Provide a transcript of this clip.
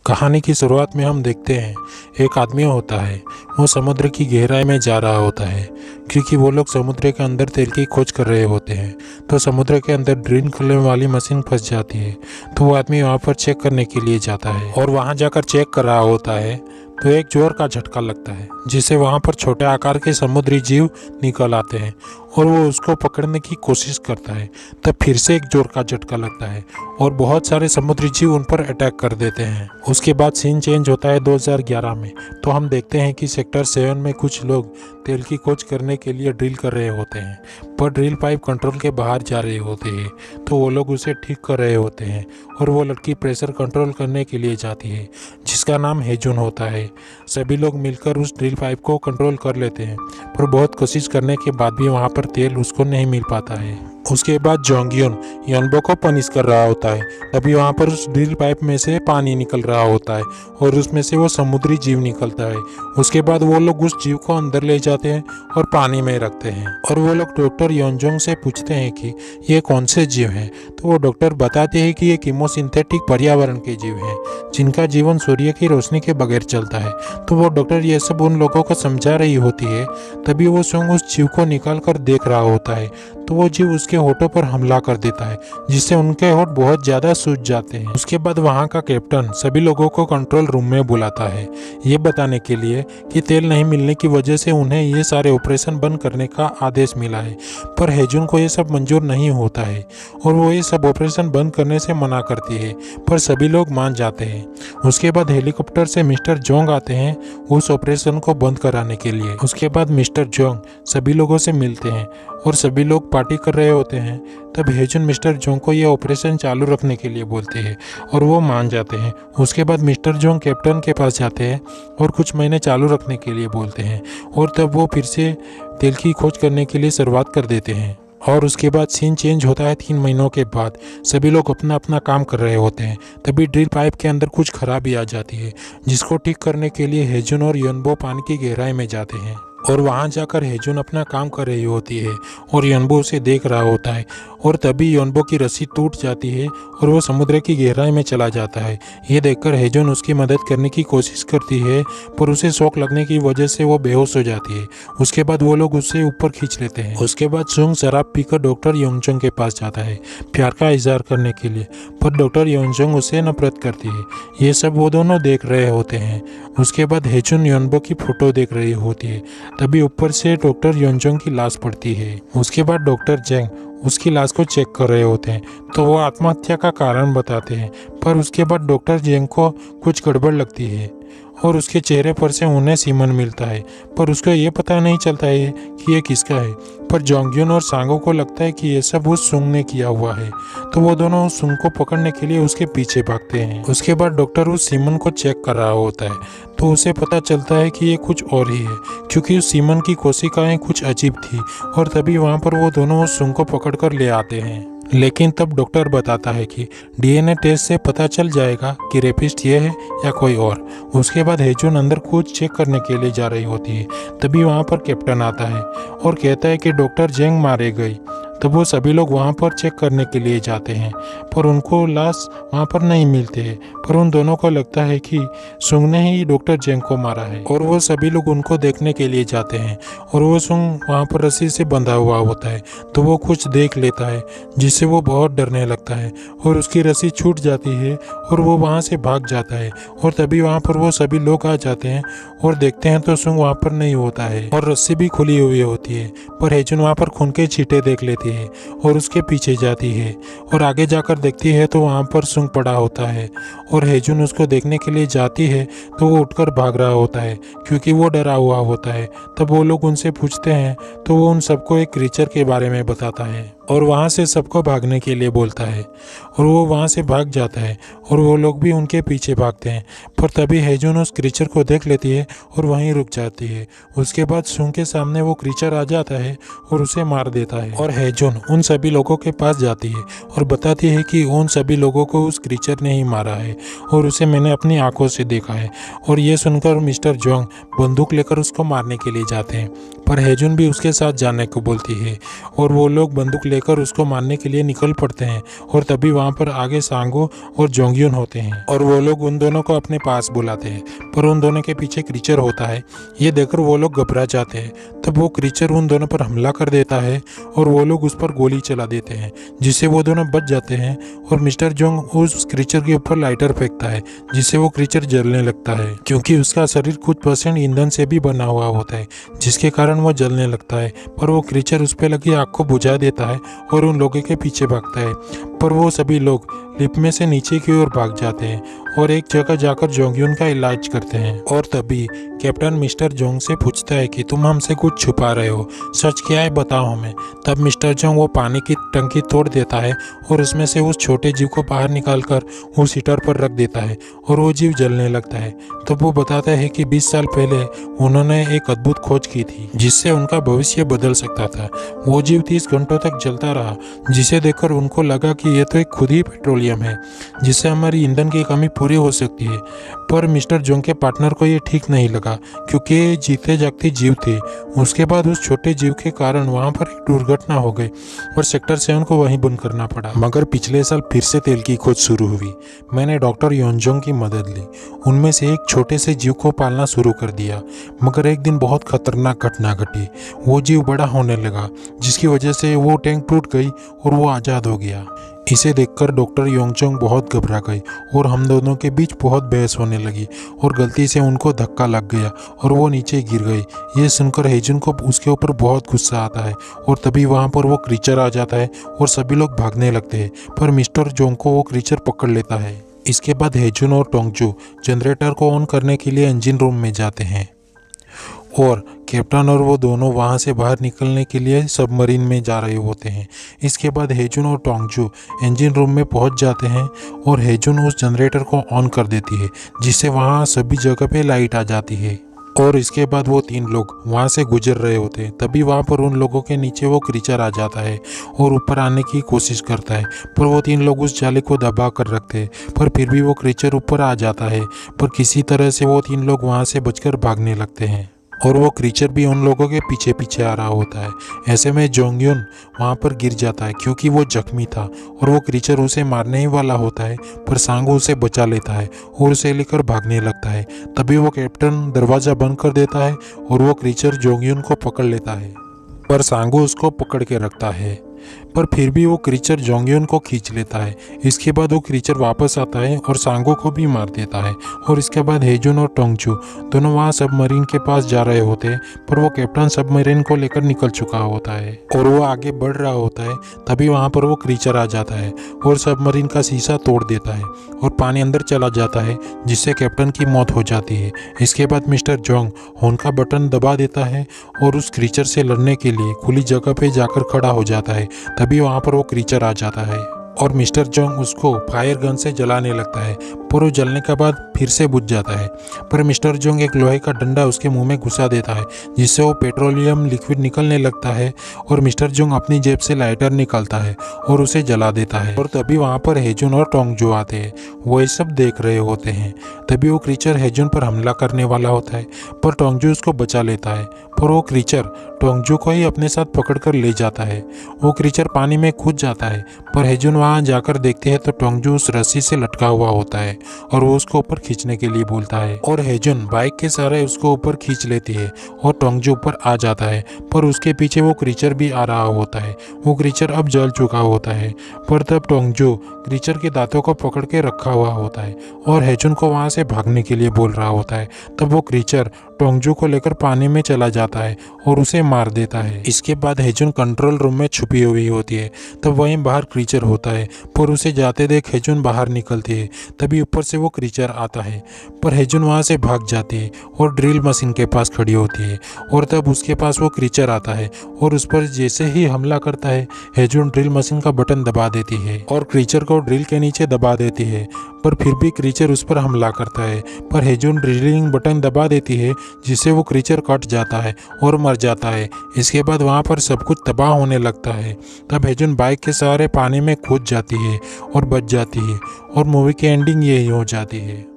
कहानी की शुरुआत में हम देखते हैं एक आदमी होता है। वो समुद्र की गहराई में जा रहा होता है क्योंकि वो लोग समुद्र के अंदर तेल की खोज कर रहे होते हैं। तो समुद्र के अंदर ड्रिल करने वाली मशीन फंस जाती है। तो वो आदमी वहाँ पर चेक करने के लिए जाता है और वहाँ जाकर चेक कर रहा होता है तो एक जोर का झटका लगता है जिससे वहाँ पर छोटे आकार के समुद्री जीव निकल आते हैं और वो उसको पकड़ने की कोशिश करता है। तब फिर से एक जोर का झटका लगता है और बहुत सारे समुद्री जीव उन पर अटैक कर देते हैं। उसके बाद सीन चेंज होता है 2011 में। तो हम देखते हैं कि सेक्टर 7 में कुछ लोग तेल की खोज करने के लिए ड्रिल कर रहे होते हैं, पर ड्रिल पाइप कंट्रोल के बाहर जा रहे होते हैं। तो वो लोग उसे ठीक कर रहे होते हैं और वो लड़की प्रेशर कंट्रोल करने के लिए जाती है जिसका नाम हेजुन होता है। सभी लोग मिलकर उस ड्रिल पाइप को कंट्रोल कर लेते हैं, पर बहुत कोशिश करने के बाद भी वहाँ पर तेल उसको नहीं मिल पाता है। उसके बाद जोंगयुन योनबो को पनिश कर रहा होता है। तभी वहाँ पर उस ड्रिल पाइप में से पानी निकल रहा होता है और उसमें से वो समुद्री जीव निकलता है। उसके बाद वो लोग उस जीव को अंदर ले जाते हैं और पानी में रखते हैं और वो लोग डॉक्टर योनजोंग से पूछते हैं कि ये कौन से जीव हैं। तो वो डॉक्टर बताते हैं कि ये कीमोसिंथेटिक पर्यावरण के जीव हैं जिनका जीवन सूर्य की रोशनी के बगैर चलता है। तो वो डॉक्टर ये सब उन लोगों को समझा रही होती है। तभी वो सुंग उस जीव को निकाल कर देख रहा होता है तो वो जीव उसके होठों पर हमला कर देता है जिससे उनके होठ बहुत ज्यादा सूज जाते हैं। उसके बाद वहाँ का कैप्टन सभी लोगों को कंट्रोल रूम में बुलाता है ये बताने के लिए कि तेल नहीं मिलने की वजह से उन्हें ये सारे ऑपरेशन बंद करने का आदेश मिला है। पर हेजुन को ये सब मंजूर नहीं होता है और वो ये सब ऑपरेशन बंद करने से मना करती है, पर सभी लोग मान जाते हैं। उसके बाद हेलीकॉप्टर से मिस्टर जोंग आते हैं उस ऑपरेशन को बंद कराने के लिए। उसके बाद मिस्टर जोंग सभी लोगों से मिलते हैं और सभी लोग पार्टी कर रहे होते हैं। तब हेजुन मिस्टर जोंग को ये ऑपरेशन चालू रखने के लिए बोलते हैं और वो मान जाते हैं। उसके बाद मिस्टर जोंग कैप्टन के पास जाते हैं और कुछ महीने चालू रखने के लिए बोलते हैं और तब वो फिर से तेल की खोज करने के लिए शुरुआत कर देते हैं। और उसके बाद सीन चेंज होता है 3 महीनों के बाद। सभी लोग अपना अपना काम कर रहे होते हैं। तभी ड्रिल पाइप के अंदर कुछ खराबी आ जाती है जिसको ठीक करने के लिए हेजुन और योनबो पानी की गहराई में जाते हैं और वहां जाकर हेजुन अपना काम कर रही होती है और योनबो उसे देख रहा होता है। और तभी योनबो की रस्सी टूट जाती है और वो समुद्र की गहराई में चला जाता है। ये देखकर हेजुन उसकी मदद करने की कोशिश करती है, पर उसे शॉक लगने की वजह से वो बेहोश हो जाती है। उसके बाद वो लोग उसे ऊपर खींच लेते हैं। उसके बाद सुंग शराब पीकर डॉक्टर योंगचोंग के पास जाता है प्यार का इजहार करने के लिए, पर डॉक्टर योंगचोंग उसे नफरत करती है। ये सब वो दोनों देख रहे होते हैं। उसके बाद हेजुन योनबो की फोटो देख रही होती है। तभी ऊपर से डॉक्टर योंगचोंग की लाश पड़ती है। उसके बाद डॉक्टर जेंग उसकी लाश को चेक कर रहे होते हैं तो वो आत्महत्या का कारण बताते हैं, पर उसके बाद डॉक्टर जेंग को कुछ गड़बड़ लगती है और उसके चेहरे पर से उन्हें सीमन मिलता है, पर उसको ये पता नहीं चलता है कि ये किसका है। पर जोंगयुन और सांगो को लगता है कि ये सब उस सुंग ने किया हुआ है, तो वो दोनों उस सुंग को पकड़ने के लिए उसके पीछे भागते हैं। उसके बाद डॉक्टर उस सीमन को चेक कर रहा होता है तो उसे पता चलता है कि ये कुछ और ही है क्योंकि उस सीमन की कोशिकाएं कुछ अजीब थी। और तभी वहाँ पर वो दोनों उस सुंग को पकड़कर ले आते हैं। लेकिन तब डॉक्टर बताता है कि डीएनए टेस्ट से पता चल जाएगा कि रेपिस्ट ये है या कोई और। उसके बाद हेजुन अंदर कुछ चेक करने के लिए जा रही होती है। तभी वहाँ पर कैप्टन आता है और कहता है कि डॉक्टर जेंग मारे गई। तब वो सभी लोग वहाँ पर चेक करने के लिए जाते हैं, पर उनको लाश वहाँ पर नहीं मिलते हैं। पर उन दोनों को लगता है कि सुंग ने ही डॉक्टर जेंग को मारा है और वो सभी लोग उनको देखने के लिए जाते हैं। और वो सुंग वहाँ पर रस्सी से बंधा हुआ होता है तो वो कुछ देख लेता है जिससे वो बहुत डरने लगता है और उसकी रस्सी छूट जाती है और वो वहाँ से भाग जाता है। और तभी वहाँ पर वो सभी लोग आ जाते हैं और देखते हैं तो सुंग वहाँ पर नहीं होता है और रस्सी भी खुली हुई होती है। पर हेजुन वहाँ पर खून के छींटे देख लेती है और उसके पीछे जाती है और आगे जाकर देखती है तो वहाँ पर सुंग पड़ा होता है और हेजुन उसको देखने के लिए जाती है तो वो उठकर भाग रहा होता है क्योंकि वो डरा हुआ होता है। तब वो लोग उनसे पूछते हैं तो वो उन सबको एक क्रीचर के बारे में बताता है और वहाँ से सबको भागने के लिए बोलता है और वो वहाँ से भाग जाता है और वो लोग भी उनके पीछे भागते हैं। पर तभी हेजुन उस क्रीचर को देख लेती है और वहीं रुक जाती है। उसके बाद सुंग के सामने वो क्रीचर आ जाता है और उसे मार देता है और हेजुन उन सभी लोगों के पास जाती है और बताती है कि उन सभी लोगों को उस क्रीचर ने ही मारा है और उसे मैंने अपनी आंखों से देखा है। और ये सुनकर मिस्टर जोंग बंदूक लेकर उसको मारने के लिए जाते हैं, पर हेजुन भी उसके साथ जाने को बोलती है और वो लोग बंदूक लेकर उसको मारने के लिए निकल पड़ते हैं और तभी वहाँ पर आगे सांगो और जोंगयुन होते हैं और वो लोग उन दोनों को अपने पास बुलाते हैं, पर उन दोनों के पीछे क्रीचर होता है। ये देखकर वो लोग घबरा जाते हैं। तब वो क्रीचर उन दोनों पर हमला कर देता है और वो लोग उस पर गोली चला देते हैं, जिससे वो दोनों बच जाते हैं और मिस्टर जोंग उस क्रीचर के ऊपर लाइटर फेंकता है, जिससे वो क्रीचर जलने लगता है क्योंकि उसका शरीर कुछ % ईंधन से भी बना हुआ होता है, जिसके कारण वो जलने लगता है। पर वो क्रीचर उस पर लगी आग को बुझा देता है और उन लोगों के पीछे भागता है। पर वो सभी लोग लिफ्ट में से नीचे की ओर भाग जाते हैं और एक जगह जाकर जोंगयुन का इलाज करते हैं। और तभी कैप्टन मिस्टर जोंग से पूछता है कि तुम हमसे कुछ छुपा रहे हो, सच क्या है बताओ हमें। तब मिस्टर जोंग वो पानी की टंकी तोड़ देता है और उसमें से उस छोटे जीव को बाहर निकालकर उस हीटर पर रख देता है और वो जीव जलने लगता है। तब वो बताता है कि 20 साल पहले उन्होंने एक अद्भुत खोज की थी जिससे उनका भविष्य बदल सकता था। वो जीव 30 घंटों तक जलता रहा, जिसे देखकर उनको लगा कि यह तो एक खुद ही पेट्रोलियम है जिससे हमारी ईंधन की कमी पूरी हो सकती है। पर मिस्टर जोंग के पार्टनर को ये ठीक नहीं लगा क्योंकि ये जीते जागते जीव थे। उसके बाद उस छोटे जीव के कारण वहाँ पर एक दुर्घटना हो गई और सेक्टर 7 को वहीं बंद करना पड़ा। मगर पिछले साल फिर से तेल की खोज शुरू हुई। मैंने डॉक्टर योनजोंग की मदद ली, उनमें से एक छोटे से जीव को पालना शुरू कर दिया। मगर एक दिन बहुत खतरनाक घटना घटी। वो जीव बड़ा होने लगा, जिसकी वजह से वो टैंक टूट गई और वो आज़ाद हो गया। इसे देखकर डॉक्टर योंगचोंग बहुत घबरा गई और हम दोनों के बीच बहुत बहस होने लगी और गलती से उनको धक्का लग गया और वो नीचे गिर गई। ये सुनकर हेजुन को उसके ऊपर बहुत गुस्सा आता है और तभी वहाँ पर वो क्रीचर आ जाता है और सभी लोग भागने लगते हैं, पर मिस्टर जोंग को वो क्रीचर पकड़ लेता है। इसके बाद हेजुन और टोंगजू जनरेटर को ऑन करने के लिए इंजन रूम में जाते हैं और कैप्टन और वो दोनों वहाँ से बाहर निकलने के लिए सबमरीन में जा रहे होते हैं। इसके बाद हेजुन और टोंगजू इंजन रूम में पहुँच जाते हैं और हेजुन उस जनरेटर को ऑन कर देती है, जिससे वहाँ सभी जगह पे लाइट आ जाती है। और इसके बाद वो 3 लोग वहाँ से गुजर रहे होते हैं। तभी वहाँ पर उन लोगों के नीचे वो क्रीचर आ जाता है और ऊपर आने की कोशिश करता है, पर वो 3 लोग उस जाले को दबा कर रखते हैं, पर फिर भी वो क्रीचर ऊपर आ जाता है। पर किसी तरह से वो 3 लोग वहाँ से बचकर भागने लगते हैं और वो क्रीचर भी उन लोगों के पीछे पीछे आ रहा होता है। ऐसे में जोंगयुन वहाँ पर गिर जाता है क्योंकि वो जख्मी था और वो क्रीचर उसे मारने ही वाला होता है, पर सांगो उसे बचा लेता है और उसे लेकर भागने लगता है। तभी वो कैप्टन दरवाज़ा बंद कर देता है और वो क्रीचर जोंगयुन को पकड़ लेता है, पर सांगो उसको पकड़ के रखता है, पर फिर भी वो क्रीचर जोंगयुन को खींच लेता है। इसके बाद वो क्रीचर वापस आता है और सांगो को भी मार देता है। और इसके बाद हेजुन और टोंगजू दोनों वहाँ सबमरीन के पास जा रहे होते हैं, पर वो कैप्टन सबमरीन को लेकर निकल चुका होता है और वो आगे बढ़ रहा होता है। तभी वहाँ पर वो क्रीचर आ जाता है और सबमरीन का शीशा तोड़ देता है और पानी अंदर चला जाता है, जिससे कैप्टन की मौत हो जाती है। इसके बाद मिस्टर जोंग हॉर्न का बटन दबा देता है और उस क्रीचर से लड़ने के लिए खुली जगह पे जाकर खड़ा हो जाता है। तभी वहाँ पर वो क्रीचर आ जाता है और मिस्टर जोंग उसको फायर गन से जलाने लगता है, पर वो जलने के बाद फिर से बुझ जाता है। पर मिस्टर जोंग एक लोहे का डंडा उसके मुंह में घुसा देता है, जिससे वो पेट्रोलियम लिक्विड निकलने लगता है और मिस्टर जोंग अपनी जेब से लाइटर निकालता है और उसे जला देता है। और तभी वहाँ पर हेजुन और टोंगजू आते हैं, वो ये सब देख रहे होते हैं। तभी वो क्रीचर हेजुन पर हमला करने वाला होता है, पर टोंगजू उसको बचा लेता है, पर वो क्रीचर टोंगजू को ही अपने साथ पकड़कर ले जाता है। वो क्रीचर पानी में कूद जाता है, पर हेजुन वहाँ जाकर देखते हैं तो टोंगजू उस रस्सी से लटका हुआ होता है और वो उसको ऊपर खींचने के लिए बोलता है और हेजुन बाइक के सहारे उसको ऊपर खींच लेती है और टोंगजू ऊपर आ जाता है, पर उसके पीछे वो क्रीचर भी आ रहा होता है। वो क्रीचर अब जल चुका होता है, पर तब टोंगजू क्रीचर के दांतों को पकड़ के रखा हुआ होता है और हेजुन को वहाँ से भागने के लिए बोल रहा होता है। तब वो क्रीचर टोंगजू को लेकर पानी में चला जाता है और उसे मार देता है। इसके बाद हेजुन कंट्रोल रूम में छुपी हुई होती है। तब वहीं बाहर क्रीचर होता है, पर उसे जाते देख हेजुन बाहर निकलती है। तभी ऊपर से वो क्रीचर आता है, पर हेजुन वहाँ से भाग जाती है और ड्रिल मशीन के पास खड़ी होती है। और तब उसके पास वो क्रीचर आता है और उस पर जैसे ही हमला करता है, हेजुन ड्रिल मशीन का बटन दबा देती है और क्रीचर को ड्रिल के नीचे दबा देती है, पर फिर भी क्रीचर उस पर हमला करता है। पर हेजुन ड्रिलिंग बटन दबा देती है, जिससे वो क्रीचर कट जाता है और मर जाता है। इसके बाद वहाँ पर सब कुछ तबाह होने लगता है। तब हेजुन बाइक के सहारे पानी में कूद जाती है और बच जाती है और मूवी की एंडिंग यही हो जाती है।